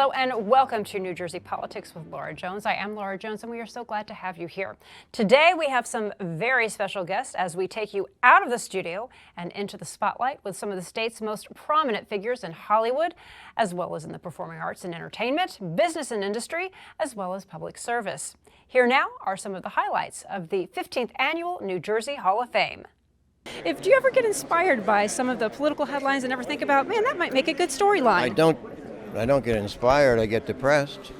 Hello and welcome to New Jersey Politics with Laura Jones. I am Laura Jones and we are so glad to have you here. Today we have some very special guests as we take you out of the studio and into the spotlight with some of the state's most prominent figures in Hollywood, as well as in the performing arts and entertainment, business and industry, as well as public service. Here now are some of the highlights of the 15th Annual New Jersey Hall of Fame. Do you ever get inspired by some of the political headlines and ever think about, man, that might make a good storyline? I don't get inspired, I get depressed.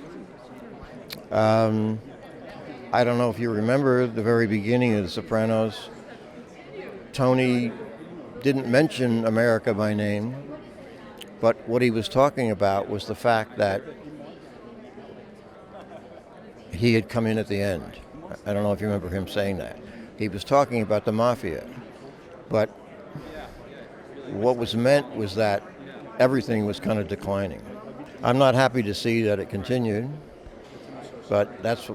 I don't know if you remember the very beginning of The Sopranos. Tony didn't mention America by name, but what he was talking about was the fact that he had come in at the end. I don't know if you remember him saying that. He was talking about the mafia, but what was meant was that everything was kind of declining. I'm not happy to see that it continued, but that's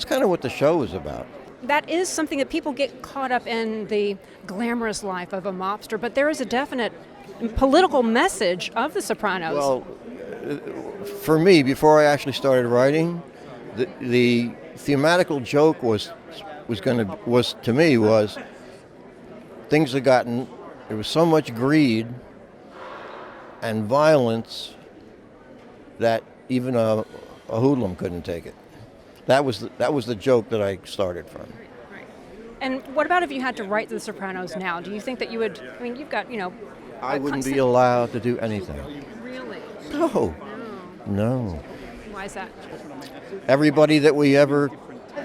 kind of what the show is about. That is something that people get caught up in, the glamorous life of a mobster, but there is a definite political message of The Sopranos. Well, for me, before I actually started writing, the thematical joke was to me things had gotten, there was so much greed and violence that even a hoodlum couldn't take it. That was the joke that I started from. Right. And what about if you had to write The Sopranos now? Do you think that you would, I mean, you've got, I wouldn't be allowed to do anything. Really? No. Why is that? Everybody that we ever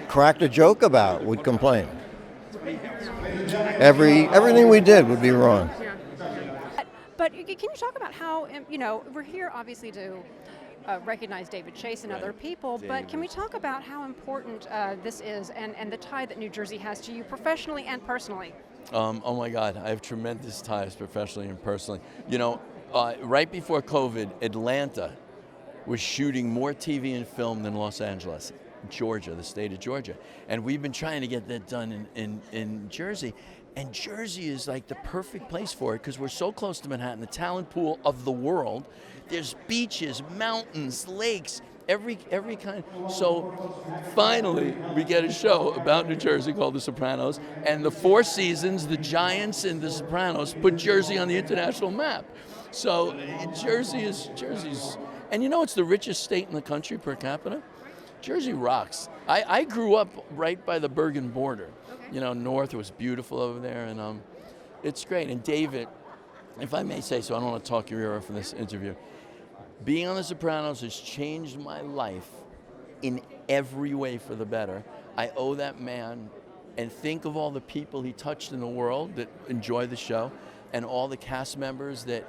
cracked a joke about would complain. Everything we did would be wrong. But can you talk about how, we're here obviously to recognize David Chase and other people, but can we talk about how important this is and the tie that New Jersey has to you professionally and personally? Oh my God, I have tremendous ties professionally and personally. Right before COVID, Atlanta was shooting more TV and film than Los Angeles, Georgia, the state of Georgia. And we've been trying to get that done in Jersey. And Jersey is like the perfect place for it because we're so close to Manhattan, the talent pool of the world. There's beaches, mountains, lakes, every kind. So finally, we get a show about New Jersey called The Sopranos. And the Four Seasons, the Giants, and The Sopranos put Jersey on the international map. So Jersey's, and it's the richest state in the country per capita. Jersey rocks. I grew up right by the Bergen border. North was beautiful over there, and it's great. And David, if I may say so, I don't want to talk your ear off in this interview. Being on The Sopranos has changed my life in every way for the better. I owe that man, and think of all the people he touched in the world that enjoy the show, and all the cast members that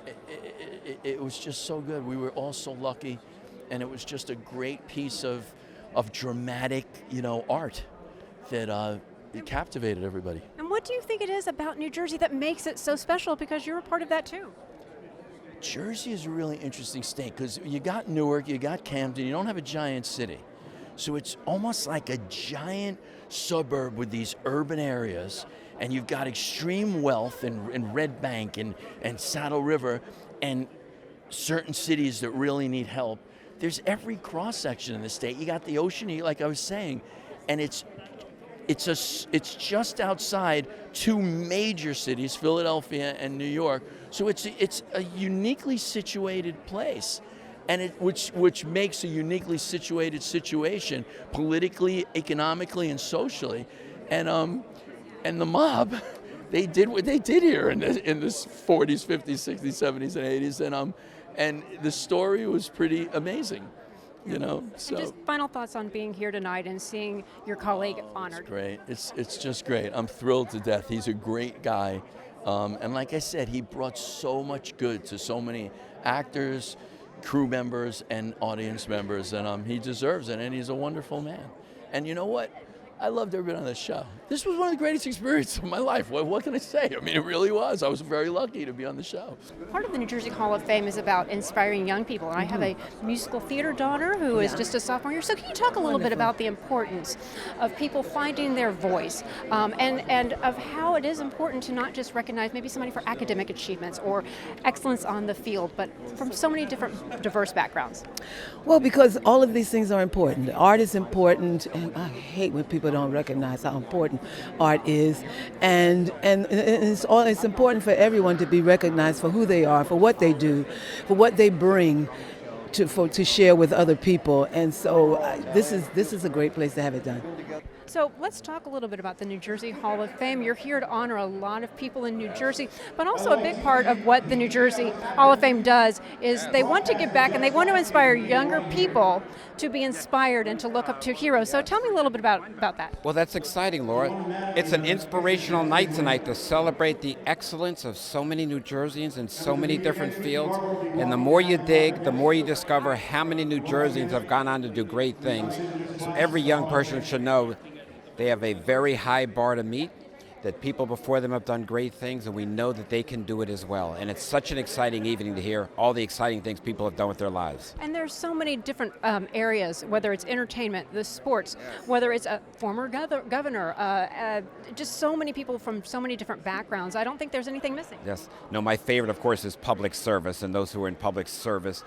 it was just so good. We were all so lucky, and it was just a great piece of dramatic, art that it captivated everybody. And what do you think it is about New Jersey that makes it so special? Because you're a part of that too. Jersey is a really interesting state because you got Newark, you got Camden, you don't have a giant city. So it's almost like a giant suburb with these urban areas, and you've got extreme wealth in Red Bank and Saddle River and certain cities that really need help. There's every cross-section in the state. You got the ocean, like I was saying, and it's just outside two major cities, Philadelphia and New York. So it's a uniquely situated place, and which makes a uniquely situated situation politically, economically, and socially. And the mob, they did what they did here in the 40s, 50s, 60s, 70s, and 80s, and the story was pretty amazing. So. And just final thoughts on being here tonight and seeing your colleague honored. It's great. It's just great. I'm thrilled to death. He's a great guy. And like I said, he brought so much good to so many actors, crew members, and audience members. And he deserves it. And he's a wonderful man. And you know what? I loved everybody on the show. This was one of the greatest experiences of my life. What can I say? I mean, it really was. I was very lucky to be on the show. Part of the New Jersey Hall of Fame is about inspiring young people, and I have a musical theater daughter who is just a sophomore year. So can you talk a little bit about the importance of people finding their voice, and of how it is important to not just recognize maybe somebody for academic achievements or excellence on the field, but from so many different diverse backgrounds? Well, because all of these things are important. Art is important, and I hate when people don't recognize how important art is. And it's important for everyone to be recognized for who they are, for what they do, for what they bring to share with other people. And so this is a great place to have it done. So let's talk a little bit about the New Jersey Hall of Fame. You're here to honor a lot of people in New Jersey, but also a big part of what the New Jersey Hall of Fame does is they want to give back and they want to inspire younger people to be inspired and to look up to heroes. So tell me a little bit about that. Well, that's exciting, Laura. It's an inspirational night tonight to celebrate the excellence of so many New Jerseyans in so many different fields. And the more you dig, the more you discover how many New Jerseyans have gone on to do great things. So every young person should know they have a very high bar to meet, that people before them have done great things, and we know that they can do it as well. And it's such an exciting evening to hear all the exciting things people have done with their lives. And there's so many different areas, whether it's entertainment, the sports, whether it's a former governor, just so many people from so many different backgrounds. I don't think there's anything missing. Yes. No, my favorite, of course, is public service, and those who are in public service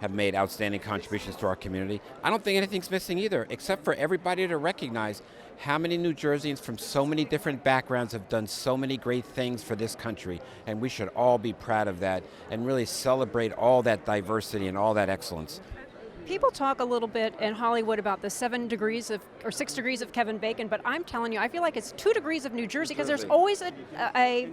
have made outstanding contributions to our community. I don't think anything's missing either, except for everybody to recognize how many New Jerseyans from so many different backgrounds have done so many great things for this country, and we should all be proud of that and really celebrate all that diversity and all that excellence. People talk a little bit in Hollywood about the 6 degrees of Kevin Bacon, but I'm telling you, I feel like it's 2 degrees of New Jersey because there's always a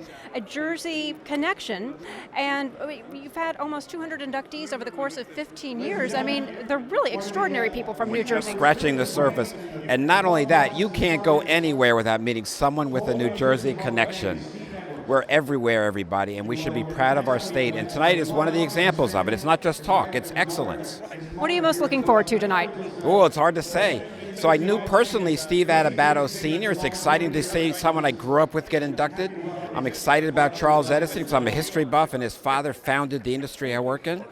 Jersey connection, and you've had almost 200 inductees over the course of 15 years. I mean, they're really extraordinary people from New Jersey. Scratching the surface. And not only that, you can't go anywhere without meeting someone with a New Jersey connection. We're everywhere, everybody, and we should be proud of our state. And tonight is one of the examples of it. It's not just talk, it's excellence. What are you most looking forward to tonight? Oh, it's hard to say. So I knew personally Steve Adubato Sr. It's exciting to see someone I grew up with get inducted. I'm excited about Charles Edison because I'm a history buff and his father founded the industry I work in.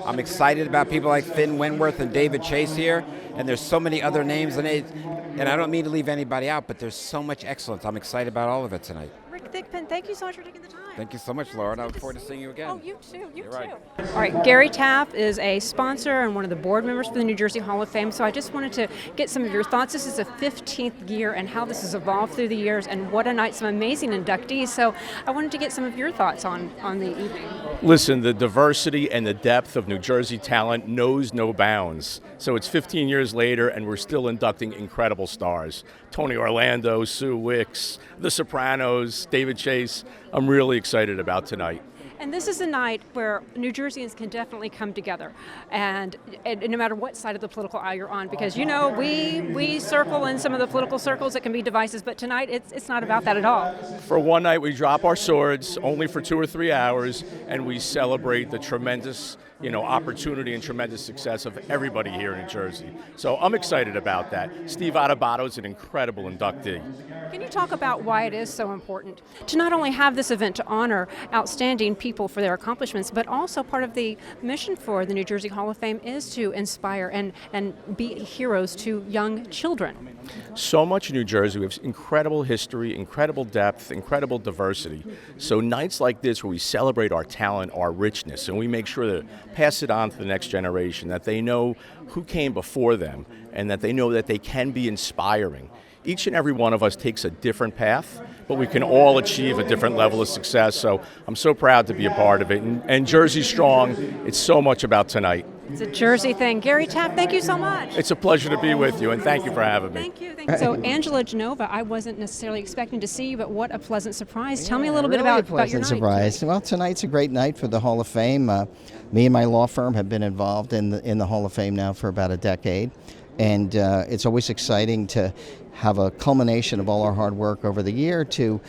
I'm excited about people like Finn Wentworth and David Chase here, and there's so many other names, and I don't mean to leave anybody out, but there's so much excellence. I'm excited about all of it tonight. Rick Thigpen, thank you so much for taking the time. Thank you so much, Laura, and I look forward to seeing you again. Oh, you too. You're right. All right, Gary Taft is a sponsor and one of the board members for the New Jersey Hall of Fame, so I just wanted to get some of your thoughts. This is the 15th year and how this has evolved through the years, and what a night, some amazing inductees. So I wanted to get some of your thoughts on the evening. Listen, the diversity and the depth of New Jersey talent knows no bounds. So it's 15 years later, and we're still inducting incredible stars. Tony Orlando, Sue Wicks, The Sopranos, David Chase. I'm really excited about tonight. And this is a night where New Jerseyans can definitely come together, and no matter what side of the political aisle you're on, because we circle in some of the political circles, it can be divisive, but tonight it's not about that at all. For one night, we drop our swords only for 2 or 3 hours, and we celebrate the tremendous opportunity and tremendous success of everybody here in New Jersey. So I'm excited about that. Steve Adubato is an incredible inductee. Can you talk about why it is so important to not only have this event to honor outstanding people for their accomplishments, but also part of the mission for the New Jersey Hall of Fame is to inspire and be heroes to young children? So much in New Jersey. We have incredible history, incredible depth, incredible diversity. So nights like this where we celebrate our talent, our richness, and we make sure to pass it on to the next generation, that they know who came before them and that they know that they can be inspiring. Each and every one of us takes a different path, but we can all achieve a different level of success. So I'm so proud to be a part of it. And Jersey Strong, it's so much about tonight. It's a Jersey thing. Gary Taft, thank you so much. It's a pleasure to be with you, and thank you for having me. Thank you. So, Angela Genova, I wasn't necessarily expecting to see you, but what a pleasant surprise. Tell me a little bit about your night. Surprise. Well, tonight's a great night for the Hall of Fame. Me and my law firm have been involved in the Hall of Fame now for about a decade, and it's always exciting to have a culmination of all our hard work over the year to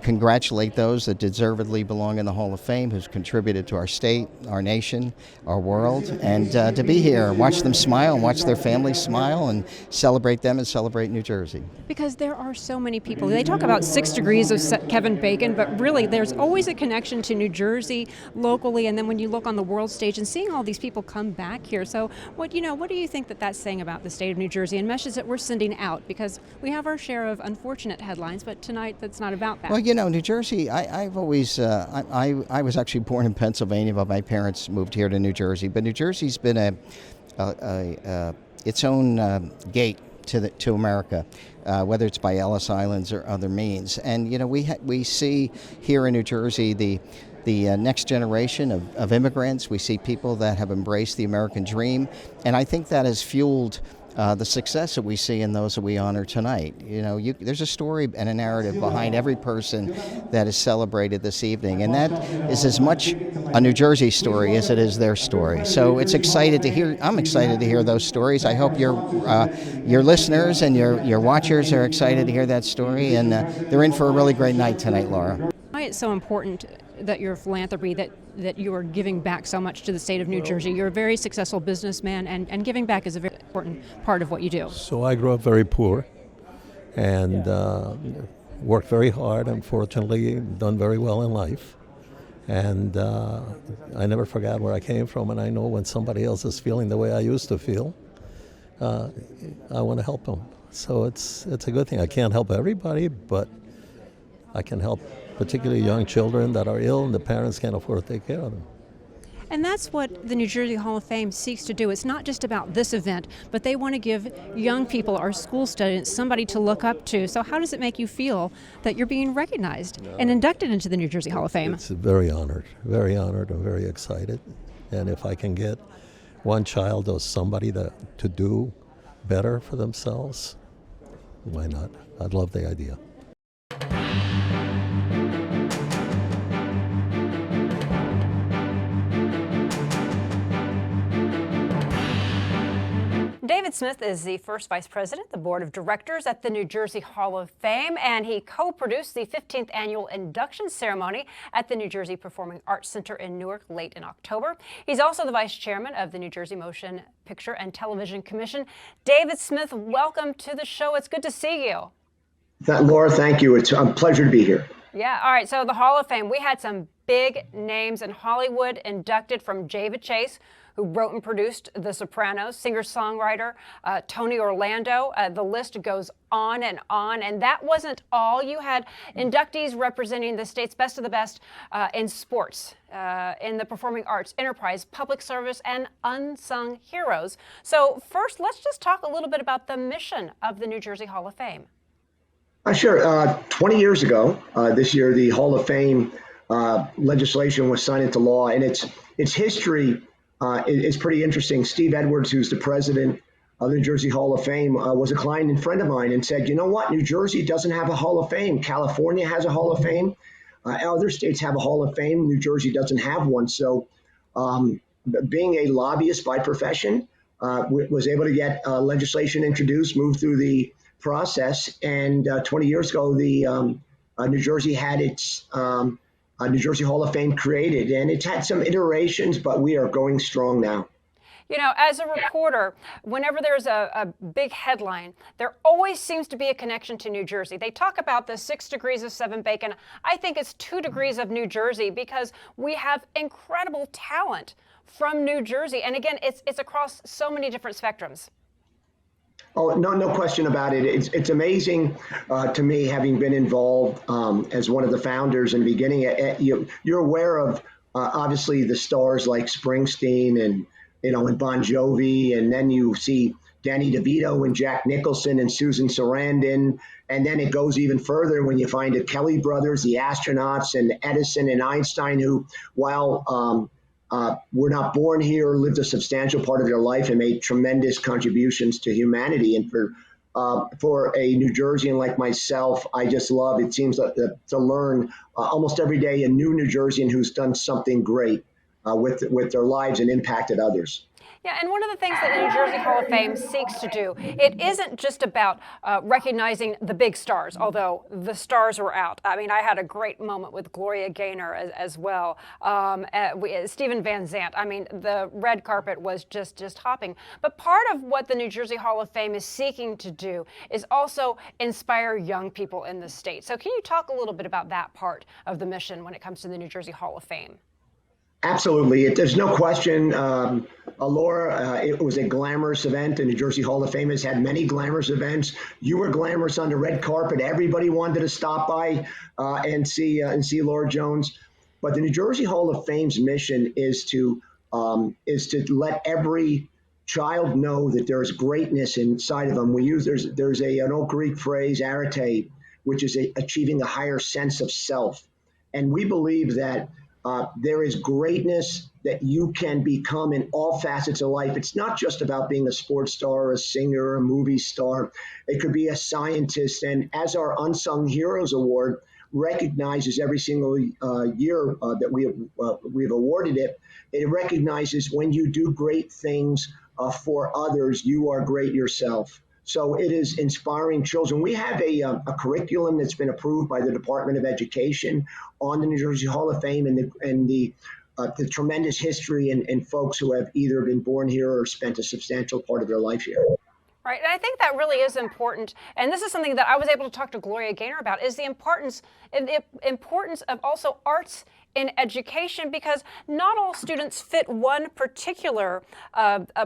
congratulate those that deservedly belong in the Hall of Fame, who's contributed to our state, our nation, our world, and to be here and watch them smile and watch their families smile and celebrate them and celebrate New Jersey. Because there are so many people. They talk about 6 degrees of Kevin Bacon, but really there's always a connection to New Jersey locally, and then when you look on the world stage and seeing all these people come back here. So what do you think that that's saying about the state of New Jersey and message that we're sending out? Because we have our share of unfortunate headlines, but tonight that's not about that. Well, New Jersey, I've always, I was actually born in Pennsylvania, but my parents moved here to New Jersey. But New Jersey's been its own gate to America, whether it's by Ellis Islands or other means. And, we see here in New Jersey the next generation of immigrants. We see people that have embraced the American dream. And I think that has fueled the success that we see in those that we honor tonight. There's a story and a narrative behind every person that is celebrated this evening, and that is as much a New Jersey story as it is their story. So I'm excited to hear those stories. I hope your listeners and your watchers are excited to hear that story, and they're in for a really great night tonight, Laura. Why it's so important that your philanthropy, that you are giving back so much to the state of New Jersey. You're a very successful businessman, and giving back is a very important part of what you do. So I grew up very poor and worked very hard, unfortunately, done very well in life. And I never forgot where I came from, and I know when somebody else is feeling the way I used to feel, I want to help them. So it's a good thing. I can't help everybody, but I can help particularly young children that are ill and the parents can't afford to take care of them. And that's what the New Jersey Hall of Fame seeks to do. It's not just about this event, but they want to give young people, our school students, somebody to look up to. So how does it make you feel that you're being recognized and inducted into the New Jersey Hall of Fame? It's very honored. I'm very excited. And if I can get one child or somebody to do better for themselves, why not? I'd love the idea. David Smith is the first vice president of the board of directors at the New Jersey Hall of Fame, and he co-produced the 15th annual induction ceremony at the New Jersey Performing Arts Center in Newark late in October. He's also the vice chairman of the New Jersey Motion Picture and Television Commission. David Smith, welcome to the show. It's good to see you. Laura, thank you. It's a pleasure to be here. Yeah, all right, so the Hall of Fame, we had some big names in Hollywood inducted, from David Chase, who wrote and produced The Sopranos, singer-songwriter Tony Orlando. The list goes on, and that wasn't all. You had inductees representing the state's best of the best in sports, in the performing arts, enterprise, public service, and unsung heroes. So first, let's just talk a little bit about the mission of the New Jersey Hall of Fame. Sure. 20 years ago, this year, the Hall of Fame legislation was signed into law, and its history is pretty interesting. Steve Edwards, who's the president of the New Jersey Hall of Fame, was a client and friend of mine, and said, you know what, New Jersey doesn't have a Hall of Fame. California has a Hall of Fame. Other states have a Hall of Fame. New Jersey doesn't have one. So being a lobbyist by profession, was able to get legislation introduced, move through the process, and 20 years ago, the New Jersey had its New Jersey Hall of Fame created, and it's had some iterations, but we are going strong now. You know, as a reporter, whenever there's a big headline, there always seems to be a connection to New Jersey. They talk about the 6 degrees of Kevin Bacon. I think it's 2 degrees of New Jersey, because we have incredible talent from New Jersey. And again, it's across so many different spectrums. Oh, no question about it. It's amazing to me, having been involved as one of the founders in the beginning. You're aware of obviously the stars like Springsteen and Bon Jovi, and then you see Danny DeVito and Jack Nicholson and Susan Sarandon, and then it goes even further when you find the Kelly brothers, the astronauts, and Edison and Einstein, who, while were not born here, lived a substantial part of their life and made tremendous contributions to humanity. And for a New Jerseyan like myself, I just love, it seems like to learn almost every day a new New Jerseyan who's done something great with their lives and impacted others. Yeah, and one of the things that the New Jersey Hall of Fame seeks to do, it isn't just about recognizing the big stars, although the stars were out. I mean, I had a great moment with Gloria Gaynor as well. Stephen Van Zandt, I mean, the red carpet was just hopping. But part of what the New Jersey Hall of Fame is seeking to do is also inspire young people in the state. So can you talk a little bit about that part of the mission when it comes to the New Jersey Hall of Fame? Absolutely. There's no question, Laura, it was a glamorous event. The New Jersey Hall of Fame has had many glamorous events. You were glamorous on the red carpet. Everybody wanted to stop by and see Laura Jones. But the New Jersey Hall of Fame's mission is to let every child know that there's greatness inside of them. There's an old Greek phrase, arete, which is achieving a higher sense of self. And we believe that there is greatness that you can become in all facets of life. It's not just about being a sports star, a singer, a movie star. It could be a scientist. And as our Unsung Heroes Award recognizes every single year that we've awarded it, it recognizes when you do great things for others, you are great yourself. So it is inspiring children. We have a curriculum that's been approved by the Department of Education on the New Jersey Hall of Fame and the tremendous history and folks who have either been born here or spent a substantial part of their life here. Right, and I think that really is important. And this is something that I was able to talk to Gloria Gaynor about, is the importance of also arts in education, because not all students fit one particular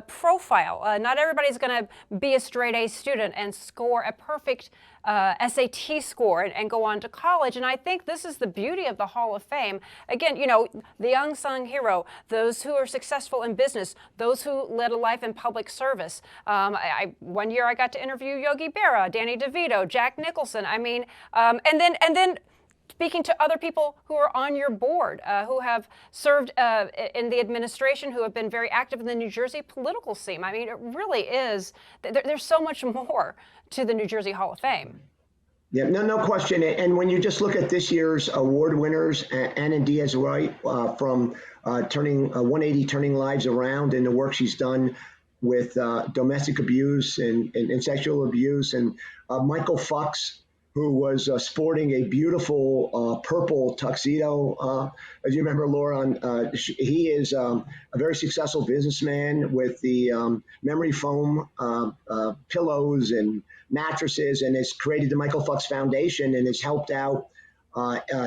profile. Not everybody's going to be a straight A student and score a perfect SAT score and go on to college. And I think this is the beauty of the Hall of Fame. Again, you know, the unsung hero, those who are successful in business, those who led a life in public service. One year I got to interview Yogi Berra, Danny DeVito, Jack Nicholson. I mean, and then speaking to other people who are on your board, who have served in the administration, who have been very active in the New Jersey political scene. I mean, it really is, there's so much more to the New Jersey Hall of Fame. Yeah, no question. And when you just look at this year's award winners, Anna Diaz-Wright from turning 180, turning lives around, and the work she's done with domestic abuse and sexual abuse, and Michael Fox, who was sporting a beautiful purple tuxedo. As you remember, Laura, he is a very successful businessman with the memory foam pillows and mattresses, and has created the Michael Fox Foundation and has helped out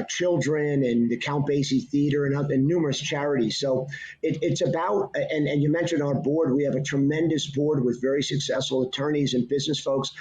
children and the Count Basie Theater and numerous charities. So it's about, and you mentioned our board, we have a tremendous board with very successful attorneys and business folks,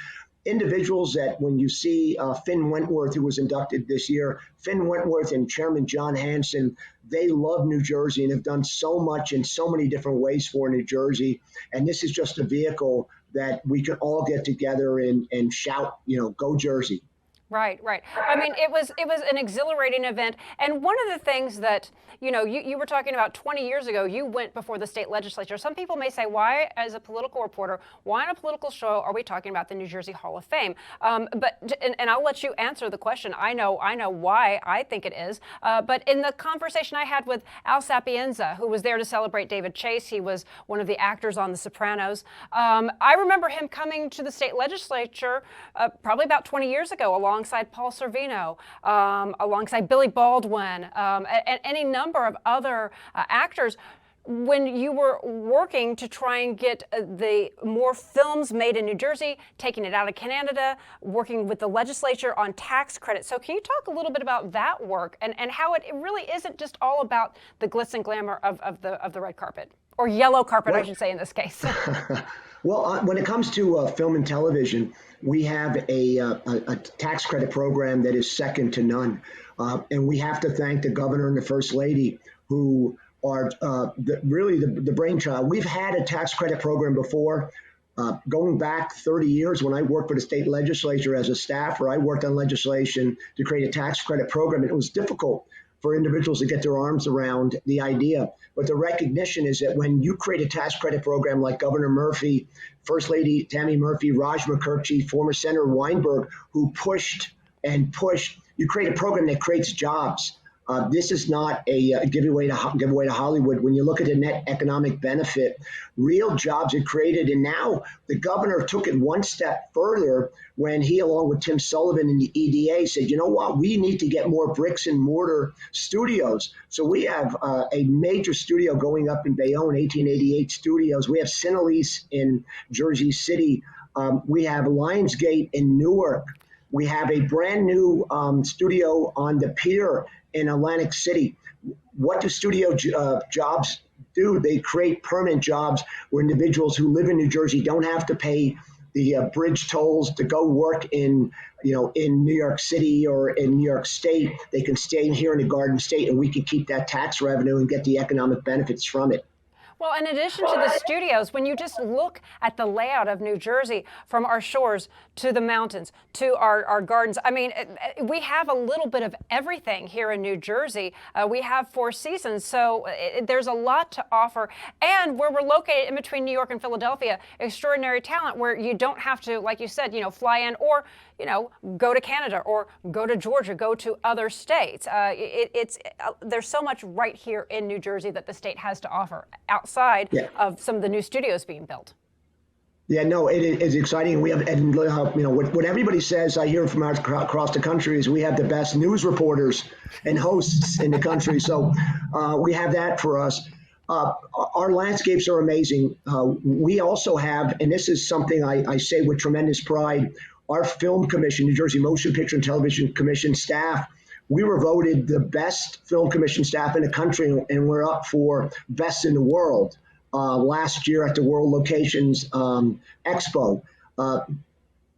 individuals that when you see Finn Wentworth, who was inducted this year, Finn Wentworth and Chairman John Hanson, they love New Jersey and have done so much in so many different ways for New Jersey. And this is just a vehicle that we can all get together and shout, you know, go Jersey. Right, right. I mean, it was an exhilarating event. And one of the things that, you know, you were talking about 20 years ago, you went before the state legislature. Some people may say, why, as a political reporter, why on a political show are we talking about the New Jersey Hall of Fame? But I'll let you answer the question. I know why I think it is. But in the conversation I had with Al Sapienza, who was there to celebrate David Chase, he was one of the actors on The Sopranos. I remember him coming to the state legislature probably about 20 years ago, alongside Paul Sorvino, alongside Billy Baldwin, and any number of other actors, when you were working to try and get the more films made in New Jersey, taking it out of Canada, working with the legislature on tax credits. So can you talk a little bit about that work and how it really isn't just all about the glitz and glamour of the red carpet, or yellow carpet, I should say in this case? Well, when it comes to film and television, we have a tax credit program that is second to none. And we have to thank the governor and the first lady, who are really the brainchild. We've had a tax credit program before. Going back 30 years, when I worked for the state legislature as a staffer, I worked on legislation to create a tax credit program. And it was difficult for individuals to get their arms around the idea. But the recognition is that when you create a tax credit program like Governor Murphy, First Lady Tammy Murphy, Raj Mukherjee, former Senator Weinberg, who pushed, you create a program that creates jobs. This is not a giveaway to Hollywood. When you look at the net economic benefit, real jobs are created. And now the governor took it one step further when he, along with Tim Sullivan and the EDA, said, you know what, we need to get more bricks and mortar studios. So we have a major studio going up in Bayonne, 1888 Studios. We have Cinelise in Jersey City. We have Lionsgate in Newark. We have a brand new studio on the pier in Atlantic City. What do studio jobs do? They create permanent jobs where individuals who live in New Jersey don't have to pay the bridge tolls to go work in New York City or in New York State. They can stay here in the Garden State, and we can keep that tax revenue and get the economic benefits from it. Well, in addition to the studios, when you just look at the layout of New Jersey, from our shores to the mountains to our gardens, I mean, we have a little bit of everything here in New Jersey. We have 4 seasons, so there's a lot to offer. And where we're located in between New York and Philadelphia, extraordinary talent where you don't have to, like you said, fly in or, go to Canada or go to Georgia, go to other states. There's so much right here in New Jersey that the state has to offer outside of some of the new studios being built. Yeah, no, it is exciting. We have, and what everybody says, I hear from across the country, is we have the best news reporters and hosts in the country. So we have that for us. Our landscapes are amazing. We also have, and this is something I say with tremendous pride, our film commission, New Jersey Motion Picture and Television Commission staff, we were voted the best film commission staff in the country, and we're up for best in the world last year at the World Locations Expo.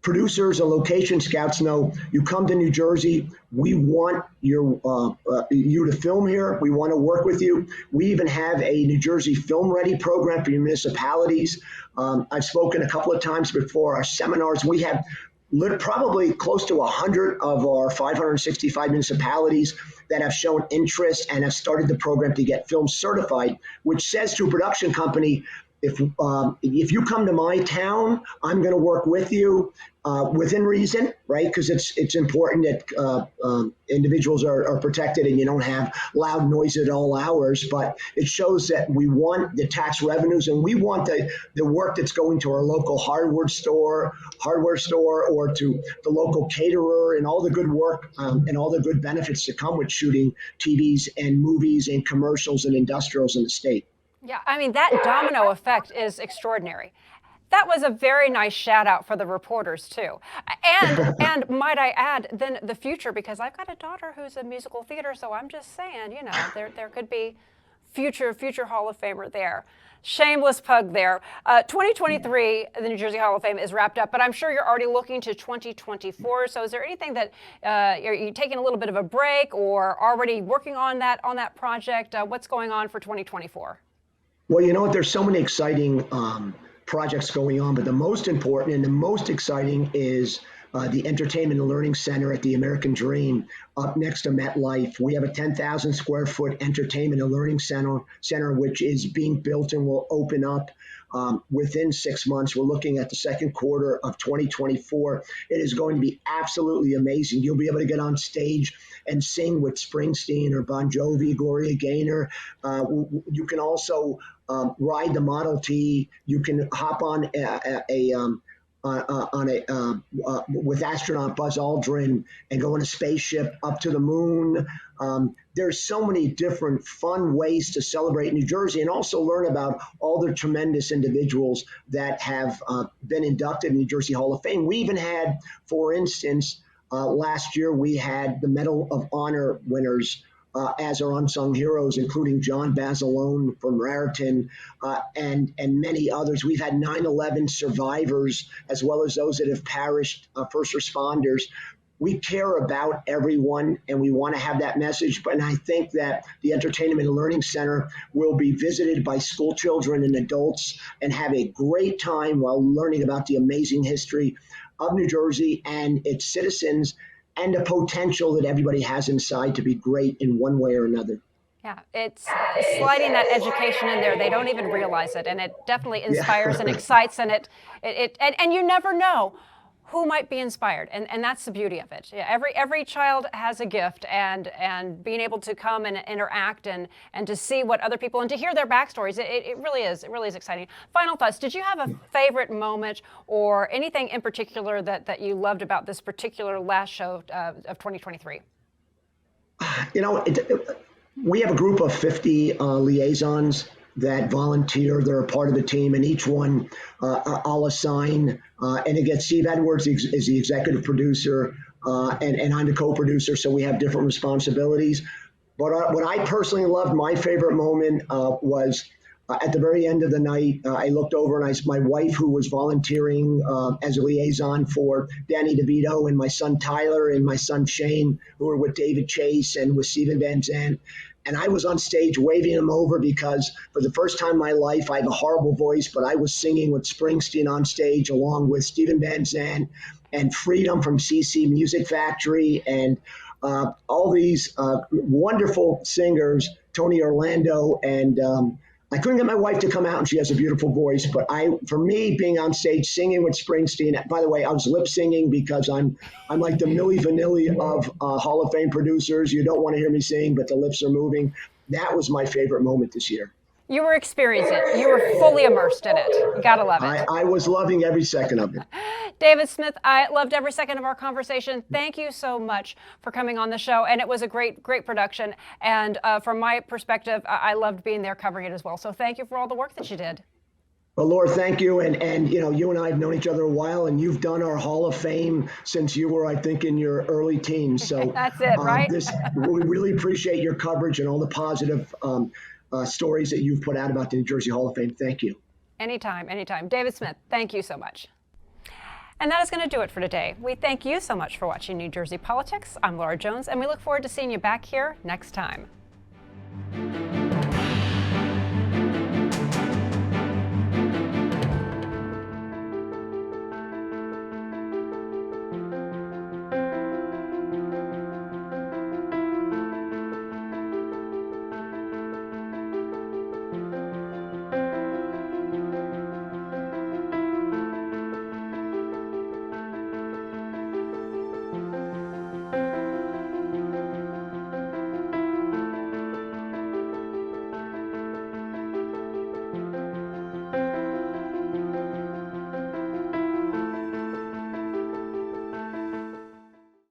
Producers and location scouts know you come to New Jersey, we want you to film here. We want to work with you. We even have a New Jersey Film Ready program for your municipalities. I've spoken a couple of times before our seminars. We have probably close to 100 of our 565 municipalities that have shown interest and have started the program to get film certified, which says to a production company, if you come to my town, I'm going to work with you within reason, right? Because it's important that individuals are protected and you don't have loud noise at all hours. But it shows that we want the tax revenues and we want the work that's going to our local hardware store, or to the local caterer, and all the good work and all the good benefits that come with shooting TVs and movies and commercials and industrials in the state. Yeah, I mean, that domino effect is extraordinary. That was a very nice shout out for the reporters too. And might I add, then the future, because I've got a daughter who's a musical theater, so I'm just saying, there could be future Hall of Famer there. Shameless plug there. 2023, the New Jersey Hall of Fame is wrapped up, but I'm sure you're already looking to 2024. So is there anything that you're taking a little bit of a break or already working on that project? What's going on for 2024? Well, you know what? There's so many exciting projects going on, but the most important and the most exciting is the Entertainment and Learning Center at the American Dream up next to MetLife. We have a 10,000 square foot entertainment and learning center which is being built and will open up within 6 months. We're looking at the second quarter of 2024. It is going to be absolutely amazing. You'll be able to get on stage and sing with Springsteen or Bon Jovi, Gloria Gaynor. You can also ride the Model T. You can hop on with astronaut Buzz Aldrin and go on a spaceship up to the moon. There's so many different fun ways to celebrate New Jersey and also learn about all the tremendous individuals that have been inducted in New Jersey Hall of Fame. We even had, for instance, last year we had the Medal of Honor winners as our unsung heroes, including John Basilone from Raritan and many others. We've had 9/11 survivors, as well as those that have perished, first responders. We care about everyone, and we want to have that message. And I think that the Entertainment and Learning Center will be visited by school children and adults and have a great time while learning about the amazing history of New Jersey and its citizens, and the potential that everybody has inside to be great in one way or another. Yeah, it's sliding that education in there. They don't even realize it, and it definitely inspires and excites, and and you never know who might be inspired, and that's the beauty of it. Yeah, every child has a gift, and being able to come and interact and to see what other people and to hear their backstories, it really is exciting. Final thoughts. Did you have a favorite moment or anything in particular that you loved about this particular last show of 2023? You know, we have a group of 50 liaisons that volunteer. They're a part of the team, and each one I'll assign. And again, Steve Edwards is the executive producer, and I'm the co-producer, so we have different responsibilities. But what I personally loved, my favorite moment was at the very end of the night. I looked over and my wife, who was volunteering as a liaison for Danny DeVito, and my son Tyler and my son Shane, who were with David Chase and with Steven Van Zandt. And I was on stage waving them over because for the first time in my life, I have a horrible voice, but I was singing with Springsteen on stage along with Steven Van Zandt and Freedom from CC Music Factory and all these wonderful singers, Tony Orlando. And I couldn't get my wife to come out, and she has a beautiful voice. But for me, being on stage singing with Springsteen, by the way, I was lip singing because I'm like the Milli Vanilli of Hall of Fame producers. You don't want to hear me sing, but the lips are moving. That was my favorite moment this year. You were experiencing it. You were fully immersed in it. You gotta love it. I was loving every second of it. David Smith, I loved every second of our conversation. Thank you so much for coming on the show. And it was a great production. And from my perspective, I loved being there covering it as well. So thank you for all the work that you did. Well, Laura, thank you. And you know, you and I have known each other a while, and you've done our Hall of Fame since you were, I think, in your early teens. So that's it, right? We really appreciate your coverage and all the positive stories that you've put out about the New Jersey Hall of Fame. Thank you. Anytime. David Smith, thank you so much. And that is going to do it for today. We thank you so much for watching New Jersey Politics. I'm Laura Jones, and we look forward to seeing you back here next time.